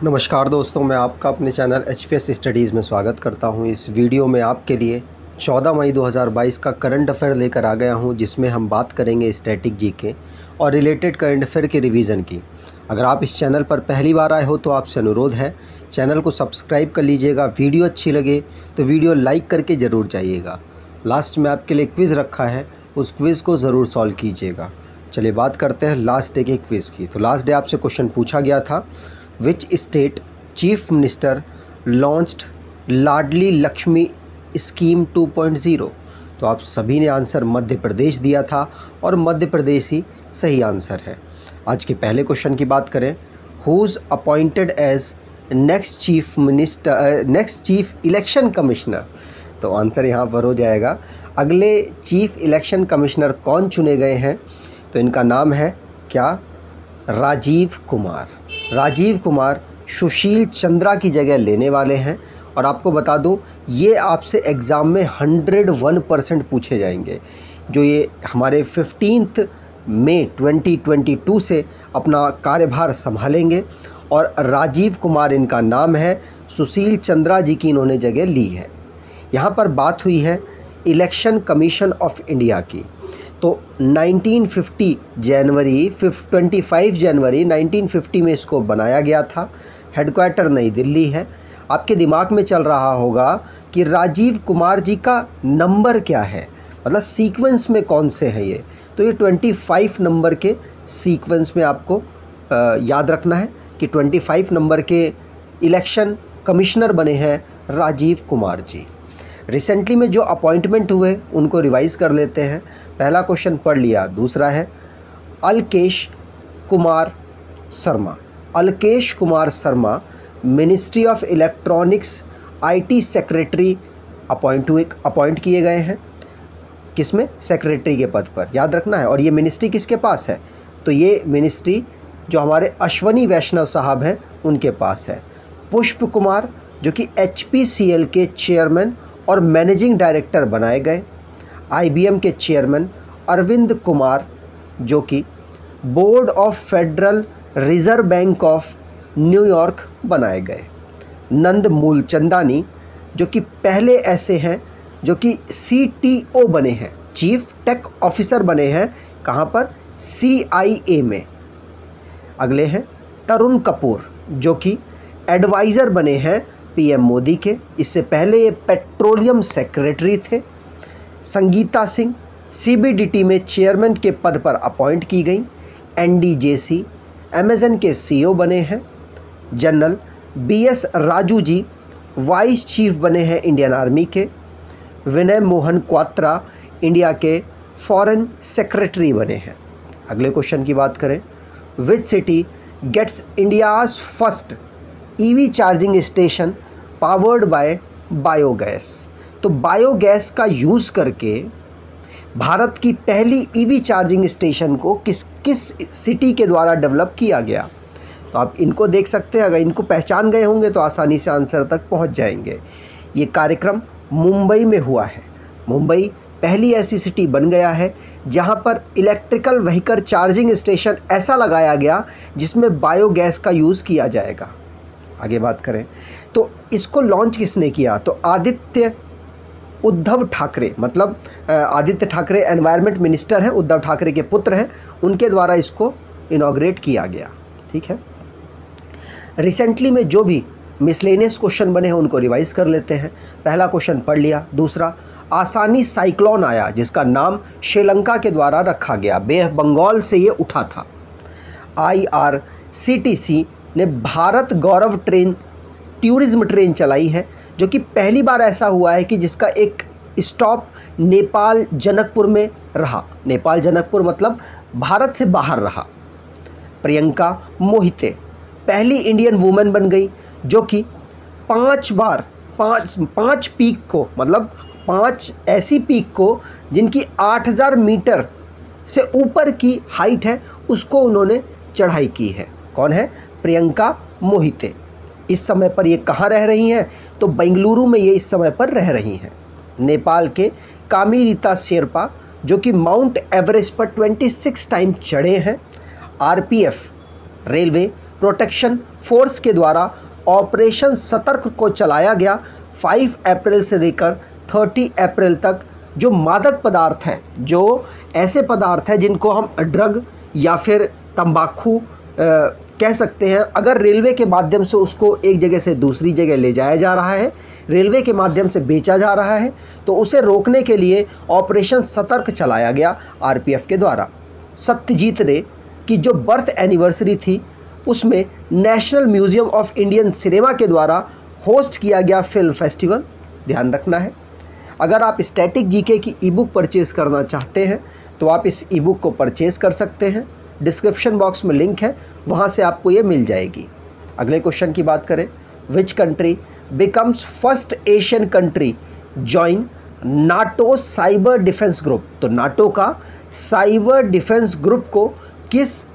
नमस्कार दोस्तों, मैं आपका अपने चैनल HPS स्टडीज़ में स्वागत करता हूं। इस वीडियो में आपके लिए 14 मई 2022 का करंट अफेयर लेकर आ गया हूं, जिसमें हम बात करेंगे स्टैटिक जीके और रिलेटेड करंट अफेयर के रिवीजन की। अगर आप इस चैनल पर पहली बार आए हो तो आपसे अनुरोध है, चैनल को सब्सक्राइब कर लीजिएगा। वीडियो अच्छी लगे तो वीडियो लाइक करके ज़रूर जाइएगा। लास्ट में आपके लिए क्विज़ रखा है, उस क्विज़ को ज़रूर सॉल्व कीजिएगा। चलिए बात करते हैं लास्ट डे के क्विज़ की। तो लास्ट डे आपसे क्वेश्चन पूछा गया था, which state chief minister launched Ladli Lakshmi scheme 2.0। तो आप सभी ने आंसर मध्य प्रदेश दिया था और मध्य प्रदेश ही सही आंसर है। आज के पहले क्वेश्चन की बात करें, who's appointed as next chief election commissioner. तो आंसर यहाँ पर हो जाएगा, अगले चीफ इलेक्शन कमिश्नर कौन चुने गए हैं। तो इनका नाम है क्या, राजीव कुमार। राजीव कुमार सुशील चंद्रा की जगह लेने वाले हैं। और आपको बता दूं, ये आपसे एग्ज़ाम में 101% पूछे जाएंगे। जो ये हमारे 15 मई 2022 से अपना कार्यभार संभालेंगे और राजीव कुमार इनका नाम है। सुशील चंद्रा जी की इन्होंने जगह ली है। यहाँ पर बात हुई है इलेक्शन कमीशन ऑफ इंडिया की। तो 25 जनवरी 1950 में इसको बनाया गया था। हेडक्वार्टर नई दिल्ली है। आपके दिमाग में चल रहा होगा कि राजीव कुमार जी का नंबर क्या है, मतलब सीक्वेंस में कौन से हैं ये। तो ये 25 नंबर के सीक्वेंस में आपको याद रखना है कि 25 नंबर के इलेक्शन कमिश्नर बने हैं राजीव कुमार जी। रिसेंटली में जो अपॉइंटमेंट हुए उनको रिवाइज कर लेते हैं। पहला क्वेश्चन पढ़ लिया। दूसरा है Alkesh Kumar Sharma. Alkesh Kumar Sharma ministry of electronics IT secretary appoint किए गए हैं। किसमें, सेक्रेटरी के पद पर, याद रखना है। और ये मिनिस्ट्री किसके पास है, तो ये मिनिस्ट्री जो हमारे अश्वनी वैष्णव साहब हैं उनके पास है। पुष्प कुमार जो कि HPCL के चेयरमैन और मैनेजिंग डायरेक्टर बनाए गए। IBM के चेयरमैन अरविंद कुमार जो कि board of federal reserve bank of New York बनाए गए। नंद मूलचंदानी जो कि पहले ऐसे हैं जो कि CTO बने हैं, चीफ टेक ऑफिसर बने हैं। कहाँ पर, CIA में। अगले हैं तरुण कपूर जो कि एडवाइज़र बने हैं PM मोदी के। इससे पहले ये पेट्रोलियम सेक्रेटरी थे। संगीता सिंह CBDT में चेयरमैन के पद पर अपॉइंट की गई। NDJC अमेज़न के CEO बने हैं। General BS Raju ji vice chief बने हैं इंडियन आर्मी के। विनय मोहन क्वात्रा इंडिया के फॉरेन सेक्रेटरी बने हैं। अगले क्वेश्चन की बात करें, which city gets India's first EV charging station powered by biogas. तो बायोगैस का यूज़ करके भारत की पहली EV चार्जिंग स्टेशन को किस सिटी के द्वारा डेवलप किया गया। तो आप इनको देख सकते हैं। अगर इनको पहचान गए होंगे तो आसानी से आंसर तक पहुंच जाएंगे। ये कार्यक्रम मुंबई में हुआ है। मुंबई पहली ऐसी सिटी बन गया है जहां पर इलेक्ट्रिकल व्हीकल चार्जिंग स्टेशन ऐसा लगाया गया जिसमें बायोगैस का यूज़ किया जाएगा। आगे बात करें तो इसको लॉन्च किसने किया, तो उद्धव ठाकरे, मतलब आदित्य ठाकरे एनवायरनमेंट मिनिस्टर हैं, उद्धव ठाकरे के पुत्र हैं, उनके द्वारा इसको इनॉग्रेट किया गया। ठीक है। रिसेंटली में जो भी मिसलेनियस क्वेश्चन बने हैं उनको रिवाइज कर लेते हैं। पहला क्वेश्चन पढ़ लिया। दूसरा, आसानी साइक्लोन आया जिसका नाम श्रीलंका के द्वारा रखा गया, बे ऑफ बंगाल से ये उठा था। IRCTC ने भारत गौरव ट्रेन टूरिज्म ट्रेन चलाई है, जो कि पहली बार ऐसा हुआ है कि जिसका एक स्टॉप नेपाल जनकपुर में रहा। नेपाल जनकपुर मतलब भारत से बाहर रहा। प्रियंका मोहिते पहली इंडियन वुमेन बन गई जो कि 5 पीक को, मतलब 5 ऐसी पीक को जिनकी 8000 मीटर से ऊपर की हाइट है, उसको उन्होंने चढ़ाई की है। कौन है, प्रियंका मोहिते। इस समय पर ये कहाँ रह रही हैं, तो बेंगलुरु में ये इस समय पर रह रही हैं। नेपाल के कामिरीता शेरपा जो कि माउंट एवरेस्ट पर 26 टाइम चढ़े हैं। RPF रेलवे प्रोटेक्शन फोर्स के द्वारा ऑपरेशन सतर्क को चलाया गया 5 अप्रैल से लेकर 30 अप्रैल तक। जो मादक पदार्थ हैं, जो ऐसे पदार्थ हैं जिनको हम ड्रग या फिर तंबाकू कह सकते हैं, अगर रेलवे के माध्यम से उसको एक जगह से दूसरी जगह ले जाया जा रहा है, रेलवे के माध्यम से बेचा जा रहा है, तो उसे रोकने के लिए ऑपरेशन सतर्क चलाया गया आरपीएफ के द्वारा। सत्यजीत रे की जो बर्थ एनिवर्सरी थी उसमें national museum of Indian cinema के द्वारा होस्ट किया गया फिल्म फेस्टिवल, ध्यान रखना है। अगर आप स्टैटिक जीके की ई बुक परचेज़ करना चाहते हैं तो आप इस ई बुक को परचेज़ कर सकते हैं, डिस्क्रिप्शन बॉक्स में लिंक है, वहाँ से आपको ये मिल जाएगी। अगले क्वेश्चन की बात करें, which country becomes first Asian country join NATO cyber defence group. तो नाटो का साइबर डिफेंस ग्रुप को किस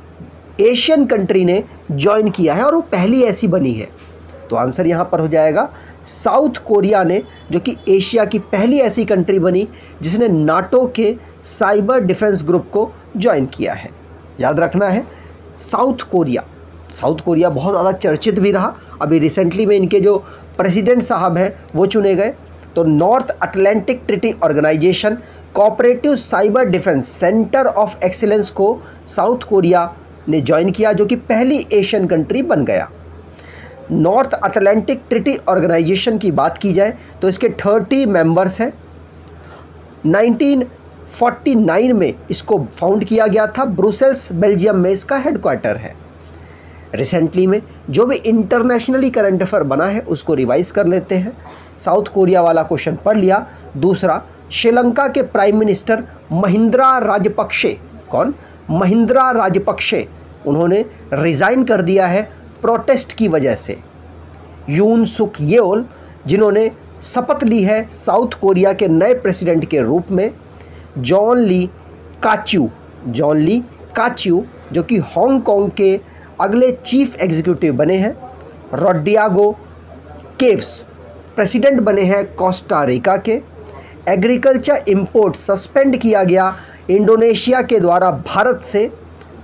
एशियन कंट्री ने ज्वाइन किया है और वो पहली ऐसी बनी है? तो आंसर यहाँ पर हो जाएगा साउथ कोरिया ने, जो कि एशिया की पहली ऐसी कंट्री बनी जिसने नाटो के साइबर डिफेंस ग्रुप को ज्वाइन किया है। याद रखना है साउथ कोरिया बहुत ज़्यादा चर्चित भी रहा। अभी रिसेंटली में इनके जो प्रेसिडेंट साहब हैं वो चुने गए। तो North Atlantic Treaty Organization cooperative cyber defence centre of excellence को साउथ कोरिया ने ज्वाइन किया, जो कि पहली एशियन कंट्री बन गया। नॉर्थ अटलांटिक ट्रीटी ऑर्गेनाइजेशन की बात की जाए तो इसके 30 मेंबर्स हैं। 1949 में इसको फाउंड किया गया था। ब्रुसेल्स बेल्जियम में इसका हेडक्वार्टर है। रिसेंटली में जो भी इंटरनेशनली करंट अफेयर बना है उसको रिवाइज कर लेते हैं। साउथ कोरिया वाला क्वेश्चन पढ़ लिया। दूसरा, श्रीलंका के प्राइम मिनिस्टर महिंद्रा राजपक्षे, कौन? महिंद्रा राजपक्षे, उन्होंने रिज़ाइन कर दिया है प्रोटेस्ट की वजह से। यून सुक येओल, जिन्होंने शपथ ली है साउथ कोरिया के नए प्रेसिडेंट के रूप में। जॉन ली काच्यू, जो कि हांगकांग के अगले चीफ एग्जीक्यूटिव बने हैं। रोड्रिगो केव्स प्रेसिडेंट बने हैं कोस्टा रिका के। एग्रीकल्चर इंपोर्ट सस्पेंड किया गया इंडोनेशिया के द्वारा भारत से।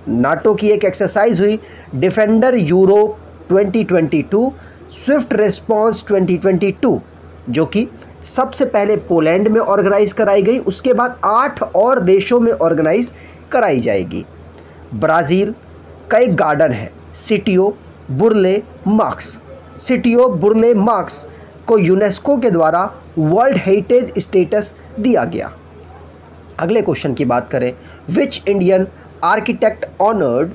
नाटो की एक एक्सरसाइज हुई डिफेंडर यूरोप 2022 स्विफ्ट रिस्पॉन्स 2022, जो कि सबसे पहले पोलैंड में ऑर्गेनाइज कराई गई, उसके बाद 8 और देशों में ऑर्गेनाइज कराई जाएगी। ब्राज़ील का एक गार्डन है सिटियो बुर्ले मार्क्स को यूनेस्को के द्वारा वर्ल्ड हेरिटेज स्टेटस दिया गया। अगले क्वेश्चन की बात करें, which Indian architect honoured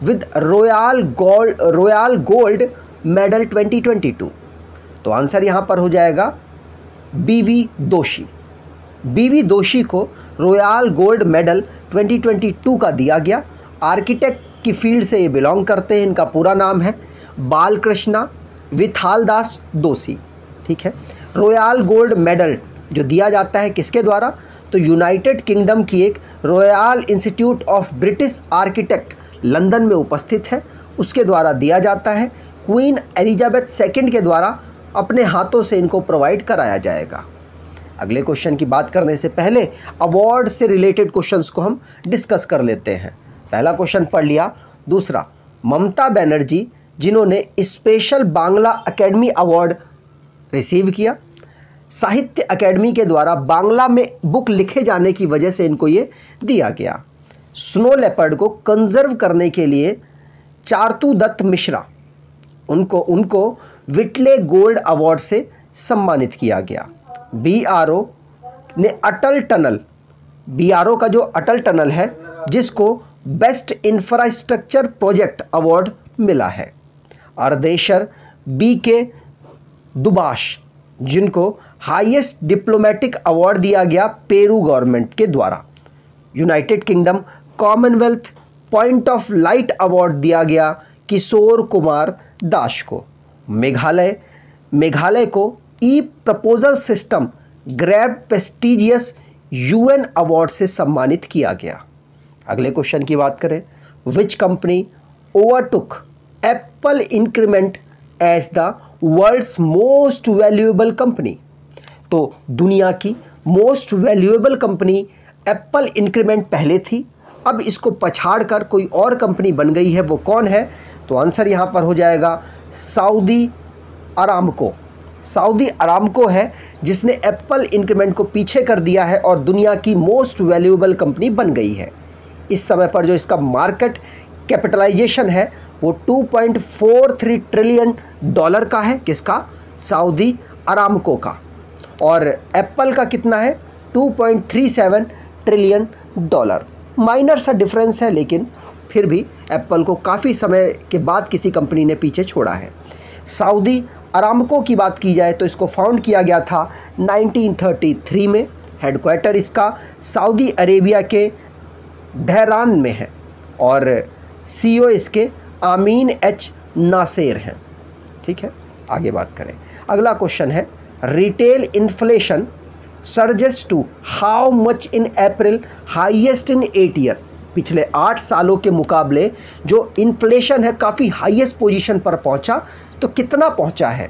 with royal gold medal 2022। तो आंसर यहाँ पर हो जाएगा बीवी दोषी को रॉयल गोल्ड मेडल 2022 का दिया गया। आर्किटेक्ट की फील्ड से ये बिलोंग करते हैं। इनका पूरा नाम है बालकृष्णा विथालदास दोषी, ठीक है। रॉयल गोल्ड मेडल जो दिया जाता है किसके द्वारा? तो यूनाइटेड किंगडम की एक royal institute of British architect London में उपस्थित है, उसके द्वारा दिया जाता है। क्वीन एलिजाबेथ II के द्वारा अपने हाथों से इनको प्रोवाइड कराया जाएगा। अगले क्वेश्चन की बात करने से पहले अवार्ड से रिलेटेड क्वेश्चंस को हम डिस्कस कर लेते हैं। पहला क्वेश्चन पढ़ लिया। दूसरा, ममता बनर्जी जिन्होंने special Bangla academy award receive किया। साहित्य अकेडमी के द्वारा बांग्ला में बुक लिखे जाने की वजह से इनको ये दिया गया। स्नो लेपर्ड को कंजर्व करने के लिए चारतू दत्त मिश्रा, उनको विटले गोल्ड अवार्ड से सम्मानित किया गया। BRO ने BRO का जो अटल टनल है जिसको बेस्ट इंफ्रास्ट्रक्चर प्रोजेक्ट अवार्ड मिला है। अर्देशर BK दुबाश, जिनको हाईएस्ट डिप्लोमेटिक अवार्ड दिया गया पेरू गवर्नमेंट के द्वारा। United Kingdom Commonwealth point of light award दिया गया किशोर कुमार दास को। मेघालय को e proposal system grab prestigious UN award से सम्मानित किया गया। अगले क्वेश्चन की बात करें, which company overtook Apple increment as the world's most valuable company. तो दुनिया की most valuable company Apple increment पहले थी, अब इसको पछाड़ कर कोई और कंपनी बन गई है। वो कौन है? तो आंसर यहाँ पर हो जाएगा सऊदी अरामको। सऊदी अरामको है जिसने एप्पल इंक्रीमेंट को पीछे कर दिया है और दुनिया की मोस्ट वैल्यूएबल कंपनी बन गई है। इस समय पर जो इसका मार्केट कैपिटलाइजेशन है वो 2.43 ट्रिलियन डॉलर का है। किसका? सऊदी अरामको का। और एप्पल का कितना है? 2.37 ट्रिलियन डॉलर। माइनर सा डिफरेंस है, लेकिन फिर भी एप्पल को काफ़ी समय के बाद किसी कंपनी ने पीछे छोड़ा है। सऊदी अरामको की बात की जाए तो इसको फाउंड किया गया था 1933 में। हेडक्वार्टर इसका सऊदी अरेबिया के धहरान में है और CEO इसके आमीन एच नासेर हैं। ठीक है, आगे बात करें। अगला क्वेश्चन है, retail inflation surges to how much in April, highest in 8 year. पिछले 8 सालों के मुकाबले जो इन्फ्लेशन है काफ़ी हाईएस्ट पोजीशन पर पहुंचा, तो कितना पहुंचा है?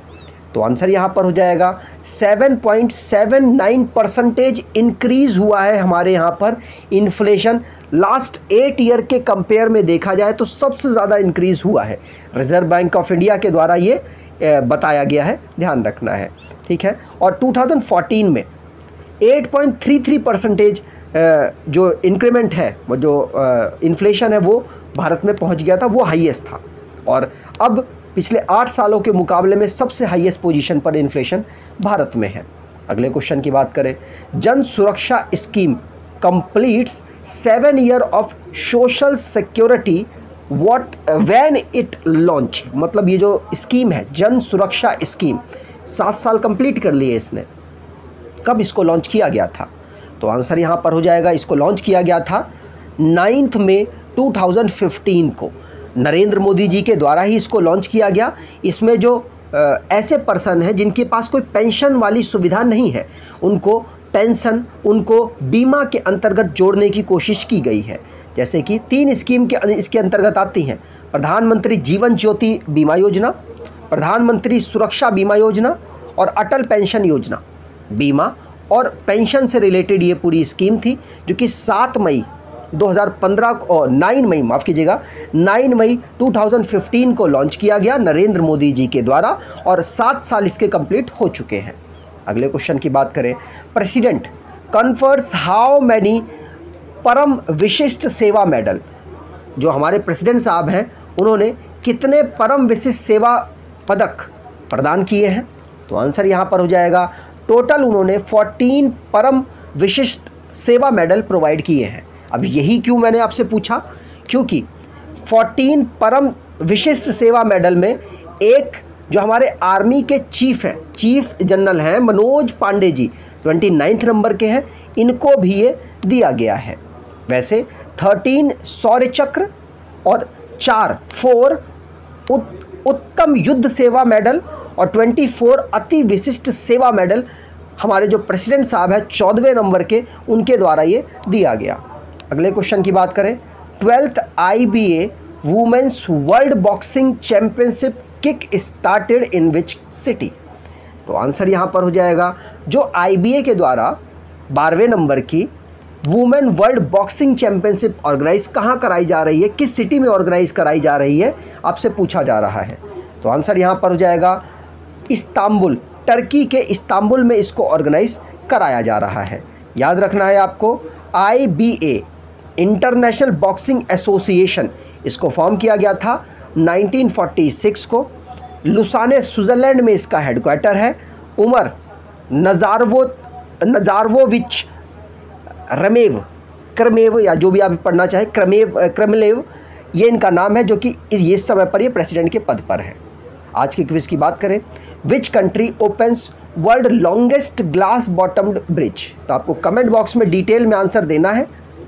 तो आंसर यहाँ पर हो जाएगा 7.79% इंक्रीज़ हुआ है हमारे यहाँ पर इन्फ्लेशन। लास्ट 8 ईयर के कंपेयर में देखा जाए तो सबसे ज़्यादा इंक्रीज़ हुआ है। रिजर्व बैंक ऑफ इंडिया के द्वारा ये बताया गया है, ध्यान रखना है। ठीक है, और 2014 में 8.33% जो इंक्रीमेंट है, वो जो इन्फ्लेशन है वो भारत में पहुंच गया था, वो हाईएस्ट था। और अब पिछले 8 सालों के मुकाबले में सबसे हाईएस्ट पोजीशन पर इन्फ्लेशन भारत में है। अगले क्वेश्चन की बात करें, जन सुरक्षा scheme completes 7 year of social security when it launch. मतलब ये जो स्कीम है जन सुरक्षा स्कीम, 7 साल कंप्लीट कर लिए इसने। कब इसको लॉन्च किया गया था? तो आंसर यहाँ पर हो जाएगा, इसको लॉन्च किया गया था 9 मई 2015 को। नरेंद्र मोदी जी के द्वारा ही इसको लॉन्च किया गया। इसमें जो ऐसे पर्सन हैं जिनके पास कोई पेंशन वाली सुविधा नहीं है, उनको पेंशन, उनको बीमा के अंतर्गत जोड़ने की कोशिश की गई है। जैसे कि 3 स्कीम के इसके अंतर्गत आती हैं, प्रधानमंत्री जीवन ज्योति बीमा योजना, प्रधानमंत्री सुरक्षा बीमा योजना और अटल पेंशन योजना। बीमा और पेंशन से रिलेटेड ये पूरी स्कीम थी, जो कि 7 मई 2015 को 9 मई 2015 को लॉन्च किया गया नरेंद्र मोदी जी के द्वारा, और 7 साल इसके कंप्लीट हो चुके हैं। अगले क्वेश्चन की बात करें, प्रेसिडेंट कन्फर्स हाउ मैनी परम विशिष्ट सेवा मेडल। जो हमारे प्रेसिडेंट साहब हैं उन्होंने कितने परम विशिष्ट सेवा पदक प्रदान किए हैं? तो आंसर यहाँ पर हो जाएगा, टोटल उन्होंने 14 परम विशिष्ट सेवा मेडल प्रोवाइड किए हैं। अब यही क्यों मैंने आपसे पूछा, क्योंकि 14 परम विशिष्ट सेवा मेडल में एक जो हमारे आर्मी के चीफ जनरल हैं मनोज पांडे जी 29 नंबर के हैं, इनको भी ये दिया गया है। वैसे 13 शौर्य चक्र और 4 उत्तम युद्ध सेवा मेडल और 24 अति विशिष्ट सेवा मेडल हमारे जो प्रेसिडेंट साहब हैं 14वें नंबर के, उनके द्वारा ये दिया गया। अगले क्वेश्चन की बात करें, 12th IBA women's world boxing championship kick started in which city. तो आंसर यहाँ पर हो जाएगा, जो IBA के द्वारा 12वें नंबर की women world boxing championship organise कहाँ कराई जा रही है, किस सिटी में ऑर्गेनाइज कराई जा रही है, आपसे पूछा जा रहा है। तो आंसर यहाँ पर हो जाएगा, इस्तांबुल, टर्की के इस्तांबुल में इसको ऑर्गेनाइज कराया जा रहा है। याद रखना है आपको, IBA इंटरनेशनल बॉक्सिंग एसोसिएशन, इसको फॉर्म किया गया था 1946 को। लुसाने स्विट्ज़रलैंड में इसका हेडक्वार्टर है। उमर नजारोविच क्रमेव या जो भी आप पढ़ना चाहें, क्रमलेव, ये इनका नाम है, जो कि इस समय पर ये प्रेसिडेंट के पद पर है। आज के क्विज की बात करें, which country opens world longest glass बॉटम्ड bridge. तो आपको कमेंट बॉक्स में डिटेल में आंसर देना है।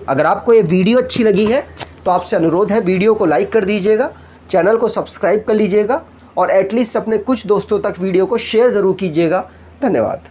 अगर आपको ये वीडियो अच्छी लगी है तो आपसे अनुरोध है, वीडियो को लाइक कर दीजिएगा, चैनल को सब्सक्राइब कर लीजिएगा और एटलीस्ट अपने कुछ दोस्तों तक वीडियो को शेयर ज़रूर कीजिएगा। धन्यवाद।